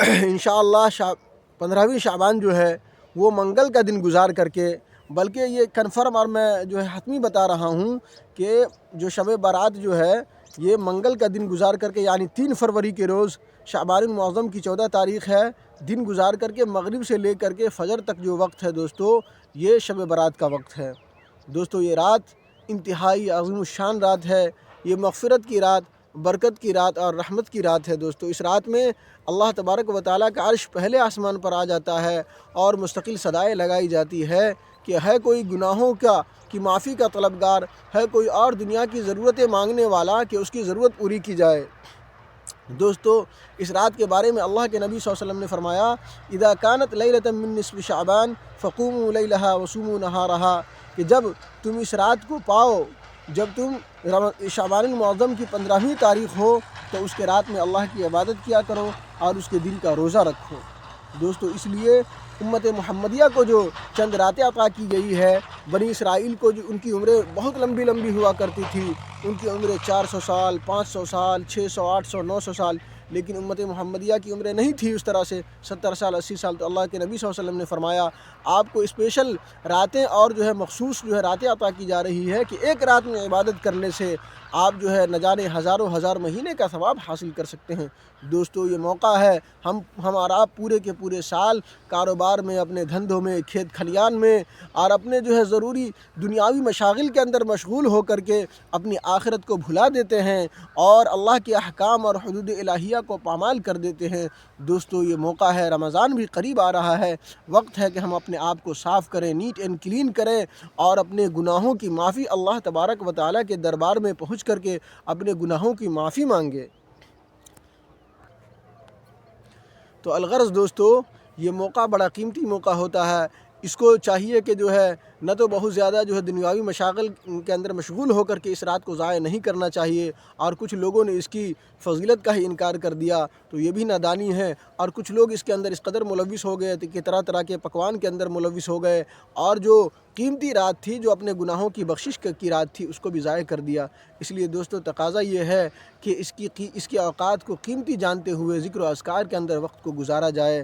انشاءاللہ 15ویں شعبان جو ہے وہ منگل کا دن گزار کر کے، بلکہ یہ کنفرم اور میں جو ہے حتمی بتا رہا ہوں کہ جو شب برات جو ہے یہ منگل کا دن گزار کر کے، یعنی 3 فروری کے روز شعبان المعظم کی 14 تاریخ ہے، دن گزار کر کے مغرب سے لے کر کے فجر تک جو وقت ہے دوستو، یہ شب برات کا وقت ہے دوستو۔ یہ رات انتہائی عظیم الشان رات ہے، یہ مغفرت کی رات، برکت کی رات اور رحمت کی رات ہے دوستو۔ اس رات میں اللہ تبارک و تعالیٰ کا عرش پہلے آسمان پر آ جاتا ہے اور مستقل صدائیں لگائی جاتی ہے کہ ہے کوئی گناہوں کی معافی کا طلبگار، ہے کوئی اور دنیا کی ضرورتیں مانگنے والا کہ اس کی ضرورت پوری کی جائے دوستو۔ اس رات کے بارے میں اللہ کے نبی صلی اللہ علیہ وسلم نے فرمایا، اذا كانت لیلۃ من نصف شعبان فقوموا لیلہا وصوموا نہارہا، کہ جب تم اس رات کو پاؤ، جب تم شعبان المعظم کی 15ویں تاریخ ہو تو اس کے رات میں اللہ کی عبادت کیا کرو اور اس کے دن کا روزہ رکھو دوستو۔ اس لیے امت محمدیہ کو جو چند راتیں عطا کی گئی ہے، بنی اسرائیل کو جو ان کی عمریں بہت لمبی لمبی ہوا کرتی تھی، ان کی عمریں 400 سال، 500 سال، 600، 800، 900 سال، لیکن امت محمدیہ کی عمریں نہیں تھی اس طرح سے 70 سال، 80 سال۔ تو اللہ کے نبی صلی اللہ علیہ وسلم نے فرمایا آپ کو اسپیشل راتیں اور جو ہے مخصوص جو ہے راتیں عطا کی جا رہی ہے کہ ایک رات میں عبادت کرنے سے آپ جو ہے نہ جانے ہزاروں ہزار مہینے کا ثواب حاصل کر سکتے ہیں دوستو۔ یہ موقع ہے ہم اور آپ پورے کے پورے سال کاروبار میں، اپنے دھندوں میں، کھیت کھلیان میں اور اپنے جو ہے ضروری دنیاوی مشاغل کے اندر مشغول ہو کر کے اپنی آخرت کو بھلا دیتے ہیں اور اللہ کے احکام اور حدود الہیہ کو پامال کر دیتے ہیں دوستو۔ یہ موقع ہے، رمضان بھی قریب آ رہا ہے، وقت ہے کہ ہم اپنے آپ کو صاف کریں، نیٹ اینڈ کلین کریں اور اپنے گناہوں کی معافی اللہ تبارک و تعالیٰ کے دربار میں پہنچ کر کے اپنے گناہوں کی معافی مانگے۔ تو الغرض دوستو، یہ موقع بڑا قیمتی موقع ہوتا ہے، اس کو چاہیے کہ جو ہے نہ تو بہت زیادہ جو ہے دنیاوی مشاغل کے اندر مشغول ہو کر کے اس رات کو ضائع نہیں کرنا چاہیے، اور کچھ لوگوں نے اس کی فضیلت کا ہی انکار کر دیا تو یہ بھی نادانی ہے، اور کچھ لوگ اس کے اندر اس قدر ملوث ہو گئے کہ طرح طرح کے پکوان کے اندر ملوث ہو گئے اور جو قیمتی رات تھی، جو اپنے گناہوں کی بخشش کی رات تھی، اس کو بھی ضائع کر دیا۔ اس لیے دوستو تقاضا یہ ہے کہ اس کی اوقات کو قیمتی جانتے ہوئے ذکر و اذکار کے اندر وقت کو گزارا جائے۔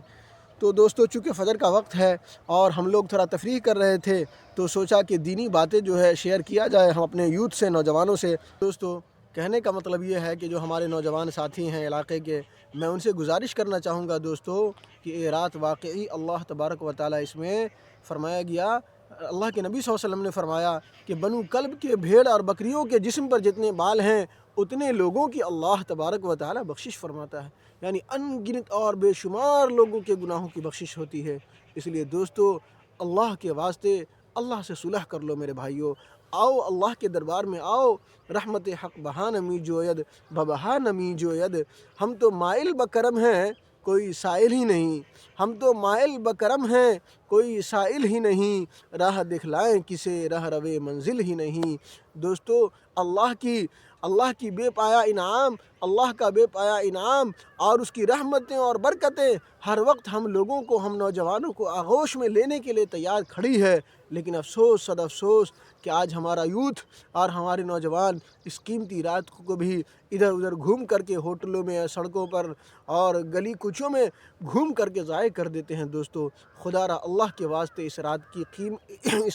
تو دوستو چونکہ فجر کا وقت ہے اور ہم لوگ تھوڑا تفریح کر رہے تھے تو سوچا کہ دینی باتیں جو ہے شیئر کیا جائے ہم اپنے یوتھ سے، نوجوانوں سے دوستو۔ کہنے کا مطلب یہ ہے کہ جو ہمارے نوجوان ساتھی ہیں علاقے کے، میں ان سے گزارش کرنا چاہوں گا دوستو کہ یہ رات واقعی اللہ تبارک و تعالیٰ اس میں فرمایا گیا، اللہ کے نبی صلی اللہ علیہ وسلم نے فرمایا کہ بنو کلب کے بھیڑ اور بکریوں کے جسم پر جتنے بال ہیں اتنے لوگوں کی اللہ تبارک و تعالیٰ بخشش فرماتا ہے، یعنی ان گنت اور بے شمار لوگوں کے گناہوں کی بخشش ہوتی ہے۔ اس لیے دوستو اللہ کے واسطے اللہ سے صلح کر لو میرے بھائیو، آؤ اللہ کے دربار میں آؤ، رحمت حق بہا نمی جوید ببہا نمی جوید۔ ہم تو مائل بکرم ہیں کوئی سائل ہی نہیں، ہم تو مائل بکرم ہیں کوئی سائل ہی نہیں، راہ دکھلائیں کسے راہ روے منزل ہی نہیں دوستو۔ اللہ کی بے پایا انعام، اللہ کا بے پایا انعام اور اس کی رحمتیں اور برکتیں ہر وقت ہم لوگوں کو، ہم نوجوانوں کو آغوش میں لینے کے لیے تیار کھڑی ہے، لیکن افسوس صد افسوس کہ آج ہمارا یوتھ اور ہمارے نوجوان اس قیمتی رات کو بھی ادھر ادھر گھوم کر کے ہوٹلوں میں، سڑکوں پر اور گلی کوچوں میں گھوم کر کے ضائع کر دیتے ہیں دوستو۔ خدا را اللہ کے واسطے اس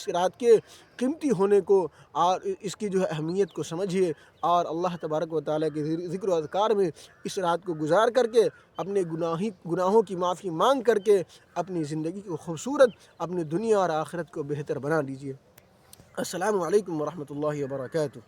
رات کے قیمتی ہونے کو اور اس کی جو ہے اہمیت کو سمجھیے اور اللہ تبارک و تعالیٰ کے ذکر و اذکار میں اس رات کو گزار کر کے اپنے گناہوں کی معافی مانگ کر کے اپنی زندگی کو خوبصورت، اپنی دنیا اور آخرت کو بہتر بنا لیجیے۔ السلام علیکم ورحمۃ اللہ وبرکاتہ۔